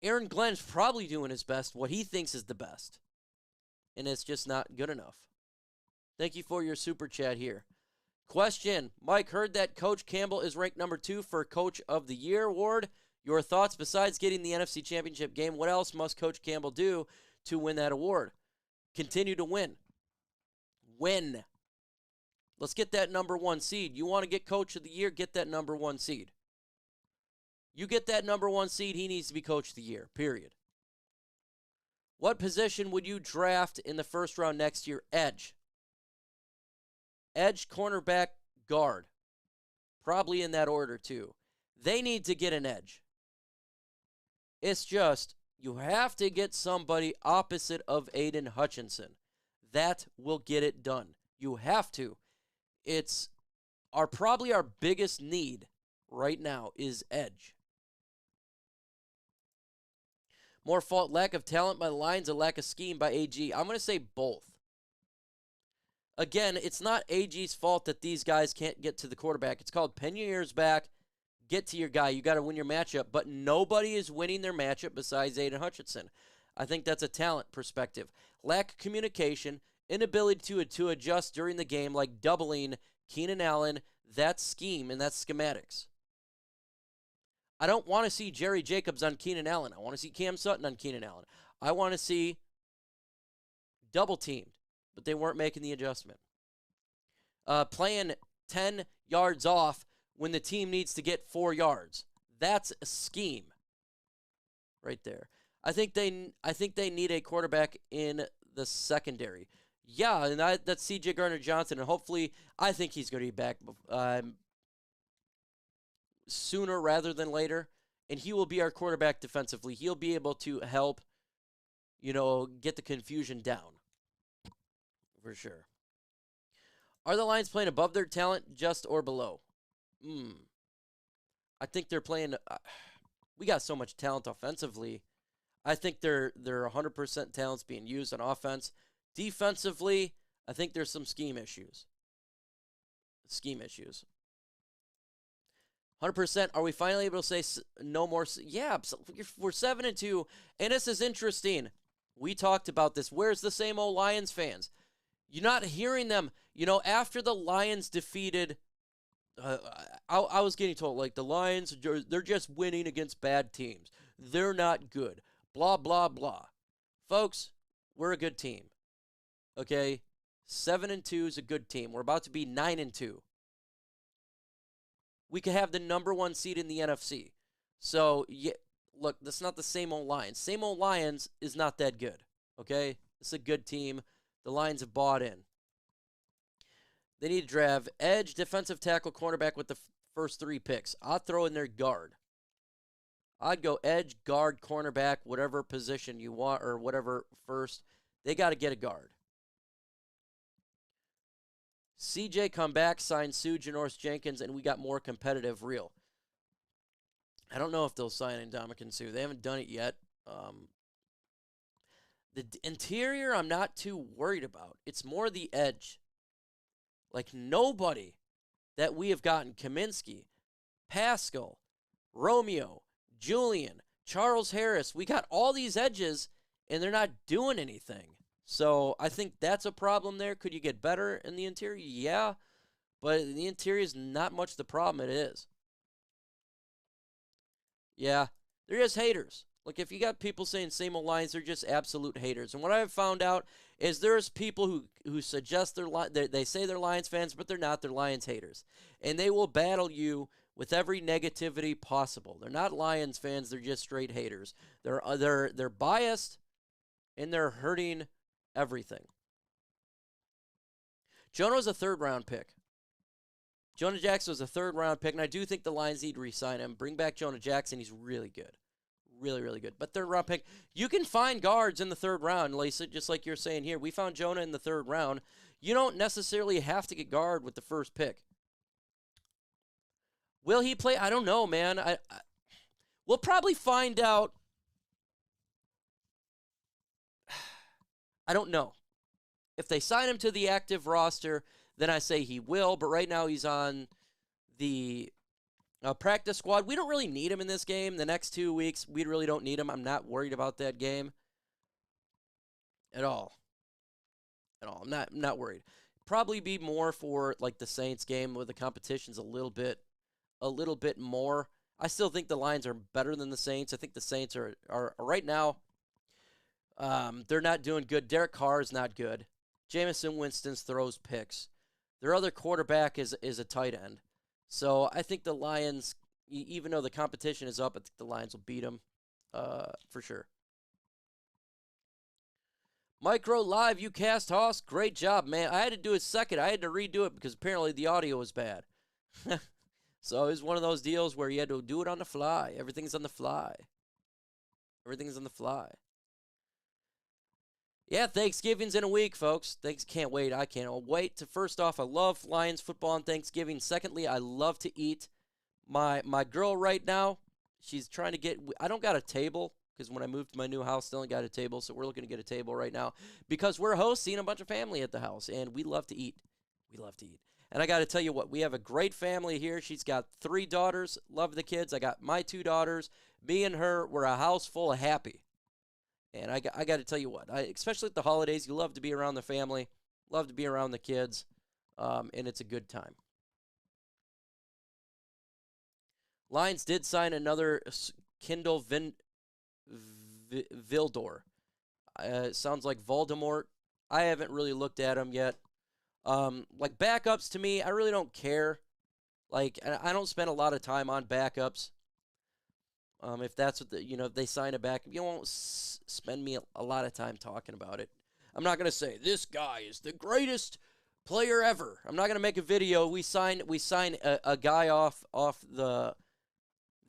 Aaron Glenn's probably doing his best, what he thinks is the best. And it's just not good enough. Thank you for your super chat here. Question, Mike, heard that Coach Campbell is ranked number 2 for Coach of the Year award. Your thoughts besides getting the NFC Championship game? What else must Coach Campbell do to win that award? Continue to win. Win. Let's get that number 1 seed. You want to get Coach of the Year? Get that number 1 seed. You get that number 1 seed, he needs to be Coach of the Year, period. What position would you draft in the first round next year? Edge. Edge, cornerback, guard. Probably in that order, too. They need to get an edge. It's just, you have to get somebody opposite of Aidan Hutchinson. That will get it done. You have to. It's probably our biggest need right now is edge. More fault, lack of talent by the Lions, a lack of scheme by AG. I'm going to say both. Again, it's not AG's fault that these guys can't get to the quarterback. It's called pin your ears back, get to your guy. You got to win your matchup. But nobody is winning their matchup besides Aidan Hutchinson. I think that's a talent perspective. Lack of communication, inability to adjust during the game, like doubling Keenan Allen, that's scheme and that's schematics. I don't want to see Jerry Jacobs on Keenan Allen. I want to see Cam Sutton on Keenan Allen. I want to see double teamed, but they weren't making the adjustment. Playing 10 yards off when the team needs to get 4 yards. That's a scheme right there. I think they need a quarterback in the secondary. Yeah, and that's C.J. Gardner-Johnson, and hopefully I think he's going to be back sooner rather than later, and he will be our quarterback defensively. He'll be able to help, get the confusion down for sure. Are the Lions playing above their talent, just or below? I think they're playing. We got so much talent offensively. I think they're 100% talents being used on offense. Defensively, I think there's some scheme issues. 100%. Are we finally able to say no more? Yeah, we're 7-2, and this is interesting. We talked about this. Where's the same old Lions fans? You're not hearing them. After the Lions defeated, I was getting told, like, the Lions, they're just winning against bad teams. They're not good. Blah, blah, blah. Folks, we're a good team. Okay? 7-2 is a good team. We're about to be 9-2. We could have the #1 seed in the NFC. So, yeah, look, that's not the same old Lions. Same old Lions is not that good. Okay? It's a good team. The Lions have bought in. They need to draft edge, defensive tackle, cornerback with the first 3 picks. I'd throw in their guard. I'd go edge, guard, cornerback, whatever position you want, or whatever first. They got to get a guard. CJ come back, sign Sue Janoris Jenkins, and we got more competitive real. I don't know if they'll sign Ndamukong Suh. They haven't done it yet. The interior I'm not too worried about. It's more the edge. Like, nobody that we have gotten, Kaminsky, Pascal, Romeo, Julian, Charles Harris, we got all these edges, and they're not doing anything. So I think that's a problem there. Could you get better in the interior? Yeah, but the interior is not much the problem it is. Yeah, they're just haters. Like, if you got people saying same old Lions, they're just absolute haters. And what I've found out is there's people who suggest they say they're Lions fans, but they're not. They're Lions haters. And they will battle you with every negativity possible. They're not Lions fans. They're just straight haters. They're biased, and they're hurting everything. Jonah was a 3rd-round pick. Jonah Jackson was a 3rd-round pick, and I do think the Lions need to re-sign him. Bring back Jonah Jackson. He's really good. Really, really good. But 3rd-round pick. You can find guards in the 3rd round, Lisa, just like you're saying here. We found Jonah in the 3rd round. You don't necessarily have to get guard with the first pick. Will he play? I don't know, man. We'll probably find out. I don't know. If they sign him to the active roster, then I say he will. But right now he's on the practice squad. We don't really need him in this game. The next 2 weeks, we really don't need him. I'm not worried about that game at all. I'm not worried. Probably be more for like the Saints game where the competition's a little bit more. I still think the Lions are better than the Saints. I think the Saints are right now. They're not doing good. Derek Carr is not good. Jameson Winston throws picks. Their other quarterback is a tight end. So I think the Lions, even though the competition is up, I think the Lions will beat them for sure. Micro Live, you cast Hoss. Great job, man. I had to do it second. I had to redo it because apparently the audio was bad. So it was one of those deals where you had to do it on the fly. Everything's on the fly. Everything's on the fly. Yeah, Thanksgiving's in a week, folks. Can't wait. I can't wait. First off, I love Lions football on Thanksgiving. Secondly, I love to eat. My girl right now, she's trying to get, I don't got a table because when I moved to my new house, still ain't got a table. So we're looking to get a table right now because we're hosting a bunch of family at the house, and we love to eat. We love to eat. And I got to tell you what, we have a great family here. She's got 3 daughters, love the kids. I got my 2 daughters. Me and her, we're a house full of happy. And I got to tell you what, especially at the holidays, you love to be around the family, love to be around the kids, and it's a good time. Lions did sign another Kindle Vildor. Sounds like Voldemort. I haven't really looked at him yet. Like backups to me, I really don't care. Like, I don't spend a lot of time on backups. If that's what if they sign a backup, you won't spend me a lot of time talking about it. I'm not gonna say this guy is the greatest player ever. I'm not gonna make a video. We sign a guy off the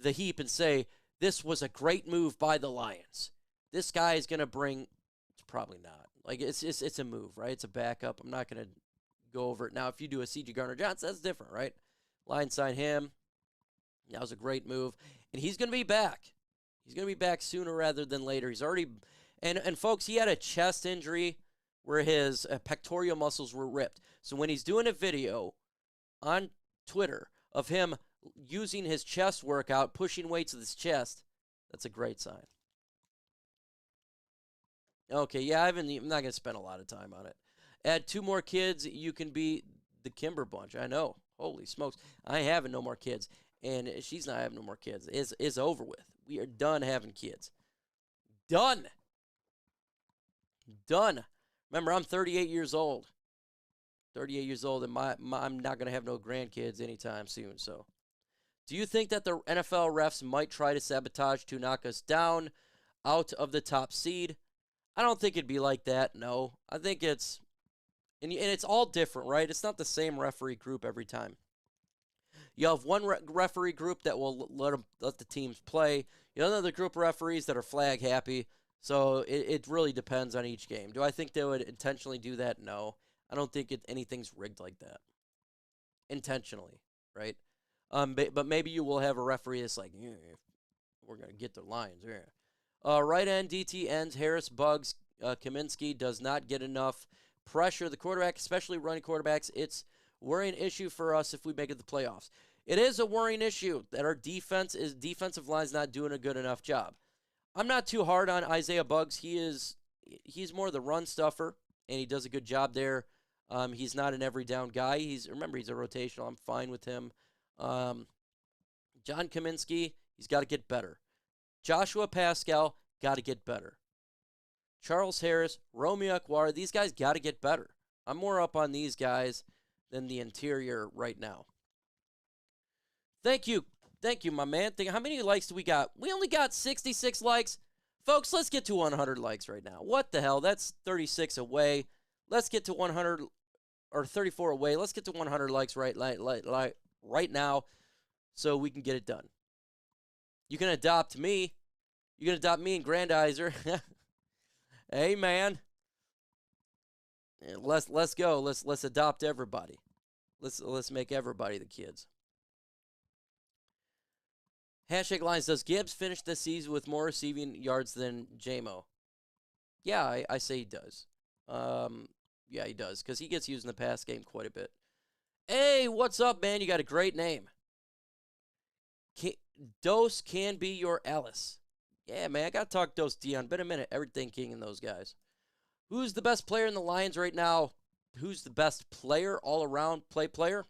heap and say this was a great move by the Lions. This guy is gonna bring. It's probably not. Like it's a move, right? It's a backup. I'm not gonna go over it. Now, if you do a C.J. Gardner-Johnson, that's different, right? Lions sign him. That was a great move. And he's going to be back. He's going to be back sooner rather than later. He's already – and folks, he had a chest injury where his pectoral muscles were ripped. So when he's doing a video on Twitter of him using his chest workout, pushing weights with his chest, that's a great sign. Okay, yeah, I'm not going to spend a lot of time on it. Add 2 more kids, you can be the Kimber bunch. I know. Holy smokes. I ain't having no more kids. And she's not having no more kids. It's over with. We are done having kids. Done. Done. Remember, I'm 38 years old. 38 years old, and I'm not going to have no grandkids anytime soon. So, do you think that the NFL refs might try to sabotage to knock us down out of the top seed? I don't think it'd be like that, no. I think it's, and it's all different, right? It's not the same referee group every time. You have one referee group that will let the teams play. You have another group of referees that are flag happy. So it really depends on each game. Do I think they would intentionally do that? No. I don't think anything's rigged like that. Intentionally, right? But maybe you will have a referee that's like, yeah, we're going to get the Lions. Yeah. Right end, DT ends, Harris, Bugs, Kaminsky does not get enough pressure. The quarterback, especially running quarterbacks, it's a worrying issue for us if we make it the playoffs. It is a worrying issue that our defensive line is not doing a good enough job. I'm not too hard on Isaiah Bugs. He's more the run stuffer, and he does a good job there. He's not an every down guy. Remember, he's a rotational. I'm fine with him. John Kaminsky, he's got to get better. Joshua Pascal, got to get better. Charles Harris, Romeo Aguirre, these guys got to get better. I'm more up on these guys than the interior right now. Thank you. Thank you, my man. How many likes do we got? We only got 66 likes. Folks, let's get to 100 likes right now. What the hell? That's 36 away. Let's get to 100, or 34 away. Let's get to 100 likes right now so we can get it done. You can adopt me. You can adopt me and Grandizer. Hey, man. Let's go. Let's adopt everybody. Let's make everybody the kids. Hashtag Lions, does Gibbs finish the season with more receiving yards than J-Mo? Yeah, I say he does. Yeah, he does, because he gets used in the pass game quite a bit. Hey, what's up, man? You got a great name. Dose can be your Alice. Yeah, man, I got to talk Dose Dion. Been a minute. Everything King and those guys. Who's the best player in the Lions right now? Who's the best player, all-around player?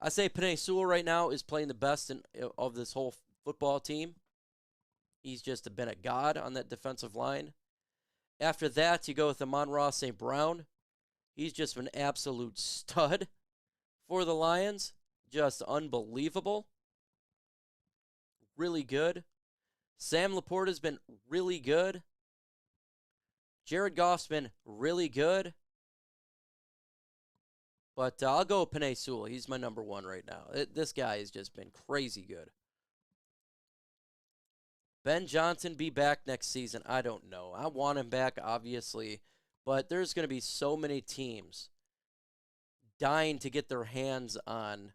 I say Penei Sewell right now is playing the best of this whole football team. He's just been a god on that defensive line. After that, you go with Amon-Ra St. Brown. He's just an absolute stud for the Lions. Just unbelievable. Really good. Sam Laporta's been really good. Jared Goff's been really good. But I'll go with Penei Sewell. He's my number one right now. This guy has just been crazy good. Ben Johnson be back next season? I don't know. I want him back, obviously. But there's going to be so many teams dying to get their hands on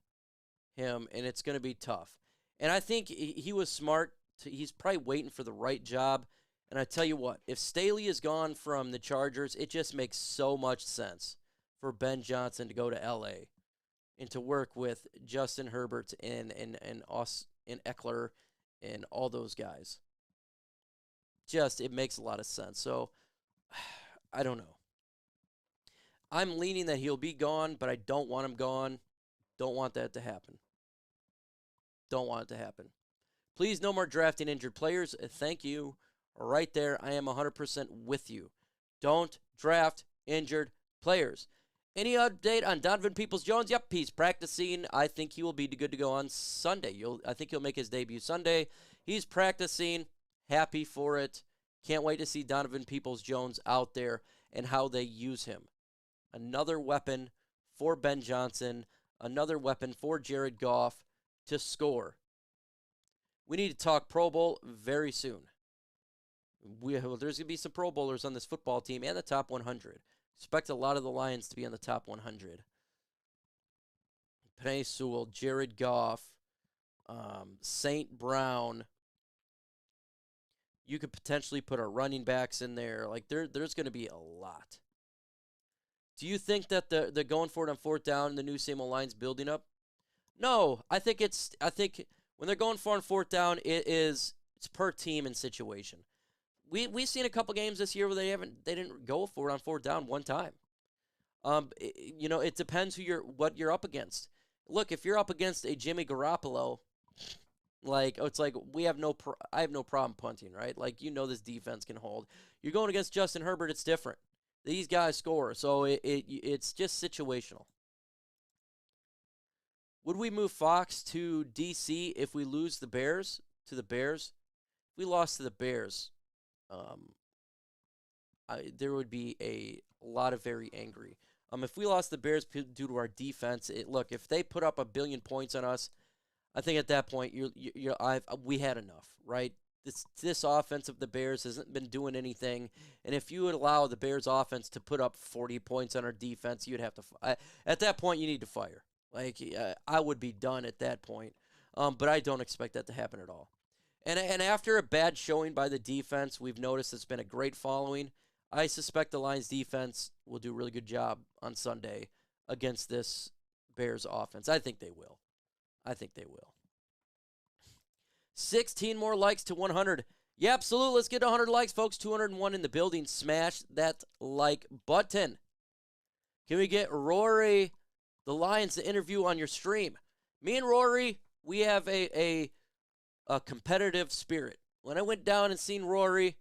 him, and it's going to be tough. And I think he was smart. He's probably waiting for the right job. And I tell you what, if Staley is gone from the Chargers, it just makes so much sense for Ben Johnson to go to L.A. and to work with Justin Herbert and Eckler and all those guys. It makes a lot of sense. So, I don't know. I'm leaning that he'll be gone, but I don't want him gone. Don't want that to happen. Don't want it to happen. Please, no more drafting injured players. Thank you. Right there, I am 100% with you. Don't draft injured players. Any update on Donovan Peoples-Jones? Yep, he's practicing. I think he will be good to go on Sunday. I think he'll make his debut Sunday. He's practicing. Happy for it. Can't wait to see Donovan Peoples-Jones out there and how they use him. Another weapon for Ben Johnson. Another weapon for Jared Goff to score. We need to talk Pro Bowl very soon. There's going to be some Pro Bowlers on this football team and the top 100. Expect a lot of the Lions to be on the top 100. Penei Sewell, Jared Goff, St. Brown. You could potentially put our running backs in there. Like there's going to be a lot. Do you think that they're going for it on fourth down and the new same old line's building up? No, I think when they're going for it on fourth down, it's per team and situation. We've seen a couple games this year where they didn't go for it on fourth down one time. It depends what you're up against. Look, if you're up against a Jimmy Garoppolo, it's like I have no problem punting, right? Like, this defense can hold. You're going against Justin Herbert, it's different. These guys score, so it's just situational. Would we move Fox to DC if we lose the Bears to the Bears? If we lost to the Bears, there would be a lot of very angry. If we lost the Bears due to our defense, look, if they put up 1 billion points on us, I think at that point we had enough, right? This offense of the Bears hasn't been doing anything, and if you would allow the Bears offense to put up 40 points on our defense, you'd have to at that point you need to fire. Like I would be done at that point, but I don't expect that to happen at all. And after a bad showing by the defense, we've noticed it's been a great following. I suspect the Lions defense will do a really good job on Sunday against this Bears offense. I think they will. 16 more likes to 100. Yeah, absolutely. Let's get 100 likes, folks. 201 in the building. Smash that like button. Can we get Rory, the Lions, to interview on your stream? Me and Rory, we have a competitive spirit. When I went down and seen Rory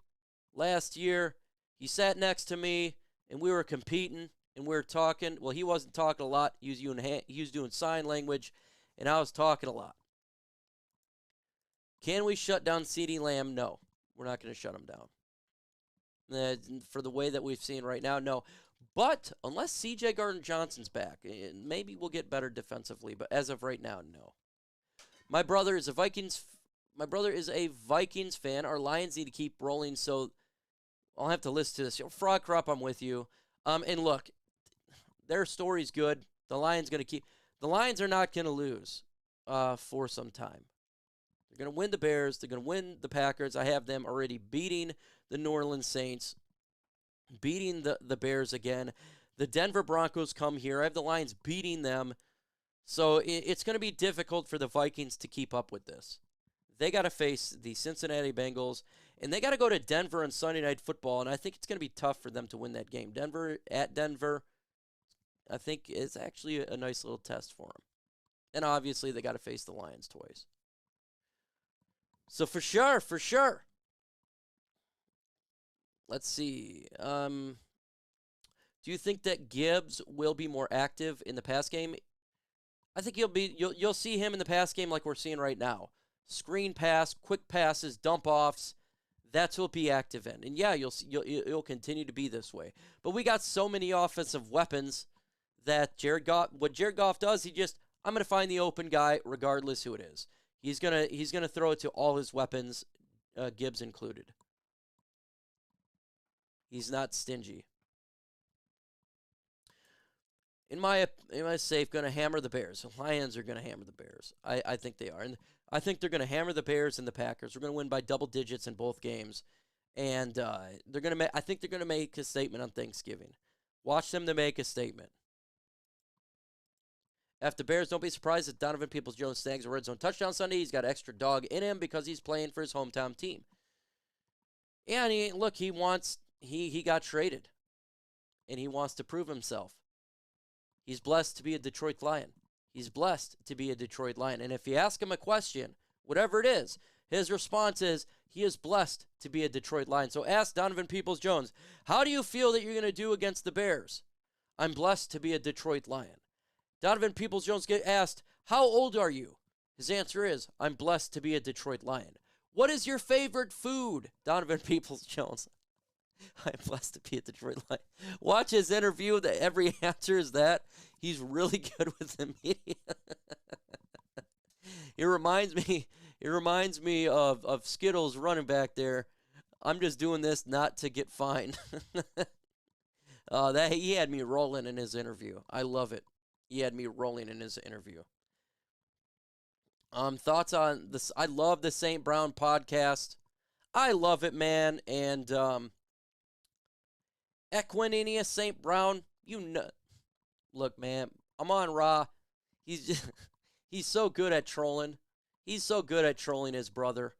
last year, he sat next to me, and we were competing, and we were talking. Well, he wasn't talking a lot. He was doing sign language, and I was talking a lot. Can we shut down CeeDee Lamb? No. We're not going to shut him down. For the way that we've seen right now, no. But unless C.J. Gardner-Johnson's back, maybe we'll get better defensively. But as of right now, no. My brother is a Vikings fan. Our Lions need to keep rolling, so I'll have to listen to this. Frog Crop, I'm with you. And look, their story's good. The Lions are not going to lose for some time. They're going to win the Bears. They're going to win the Packers. I have them already beating the New Orleans Saints, beating the Bears again. The Denver Broncos come here. I have the Lions beating them. So it's going to be difficult for the Vikings to keep up with this. They got to face the Cincinnati Bengals, and they got to go to Denver on Sunday Night Football, and I think it's going to be tough for them to win that game. Denver, I think is actually a nice little test for them. And obviously they got to face the Lions twice. So for sure. Let's see. Do you think that Gibbs will be more active in the pass game? I think you'll see him in the pass game like we're seeing right now. Screen pass, quick passes, dump offs. That's what he'll be active in. And yeah, you'll continue to be this way. But we got so many offensive weapons that what Jared Goff does, I'm going to find the open guy regardless who it is. He's gonna throw it to all his weapons, Gibbs included. He's not stingy. In my safe, going to hammer the Bears. The Lions are going to hammer the Bears. I think they are. And I think they're going to hammer the Bears and the Packers. We're going to win by double digits in both games. And I think they're going to make a statement on Thanksgiving. Watch them to make a statement. After Bears, don't be surprised if Donovan Peoples-Jones snags a red zone touchdown Sunday. He's got extra dog in him because he's playing for his hometown team. And he got traded. And he wants to prove himself. He's blessed to be a Detroit Lion. And if you ask him a question, whatever it is, his response is, he is blessed to be a Detroit Lion. So ask Donovan Peoples-Jones, how do you feel that you're going to do against the Bears? I'm blessed to be a Detroit Lion. Donovan Peoples-Jones get asked, how old are you? His answer is, I'm blessed to be a Detroit Lion. What is your favorite food? Donovan Peoples-Jones. I'm blessed to be a Detroit Lion. Watch his interview. Every answer is that. He's really good with the media. It reminds me of Skittles running back there. I'm just doing this not to get fined. That he had me rolling in his interview. I love it. He had me rolling in his interview. Thoughts on this? I love the St. Brown podcast. I love it, man. And Equininius St. Brown, you know, look, man, I'm on Raw. He's so good at trolling. He's so good at trolling his brother.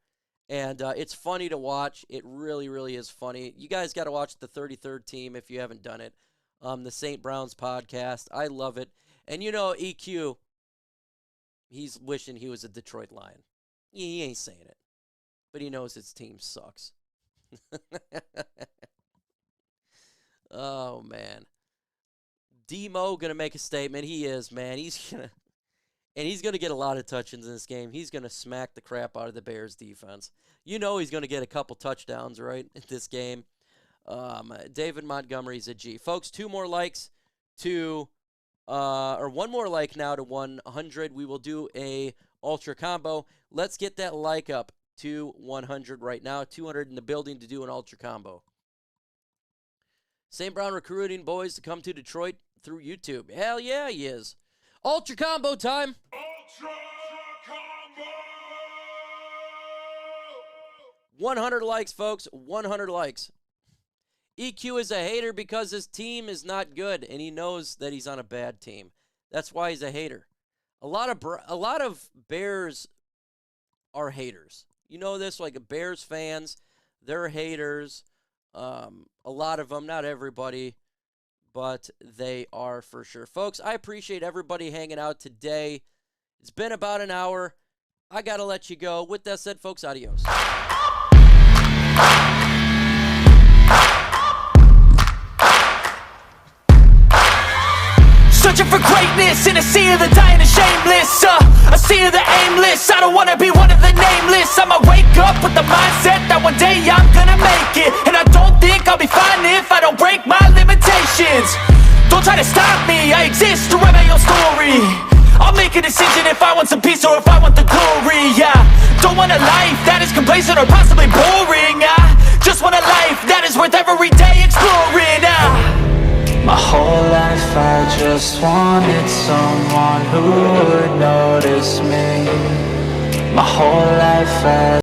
And it's funny to watch. It really, really is funny. You guys got to watch the 33rd Team if you haven't done it. The St. Brown's podcast. I love it. And you know, EQ, he's wishing he was a Detroit Lion. He ain't saying it. But he knows his team sucks. Oh, man. Demo going to make a statement. He is, man. He's going to get a lot of touch-ins in this game. He's going to smack the crap out of the Bears defense. You know he's going to get a couple touchdowns, right, in this game. David Montgomery's a G. Folks, 2 more likes to, or 1 more like now to 100. We will do a Ultra Combo. Let's get that like up to 100 right now. 200 in the building to do an Ultra Combo. St. Brown recruiting boys to come to Detroit through YouTube. Hell yeah, he is. Ultra Combo time. Ultra Combo. 100 likes, folks. 100 likes. EQ is a hater because his team is not good, and he knows that he's on a bad team. That's why he's a hater. A lot of Bears are haters. You know this, like Bears fans, they're haters. A lot of them, not everybody, but they are for sure. Folks, I appreciate everybody hanging out today. It's been about an hour. I got to let you go. With that said, folks, adios. Searching for greatness in a sea of the dying and shameless, a sea of the aimless. I don't wanna be one of the nameless. I'ma wake up with the mindset that one day I'm gonna make it, and I don't think I'll be fine if I don't break my limitations. Don't try to stop me, I exist to write my own story. I'll make a decision if I want some peace or if I want the glory. Yeah, don't want a life that is complacent or possibly boring. I just want a life that is worth every day exploring. My whole life I just wanted someone who would notice me. My whole life I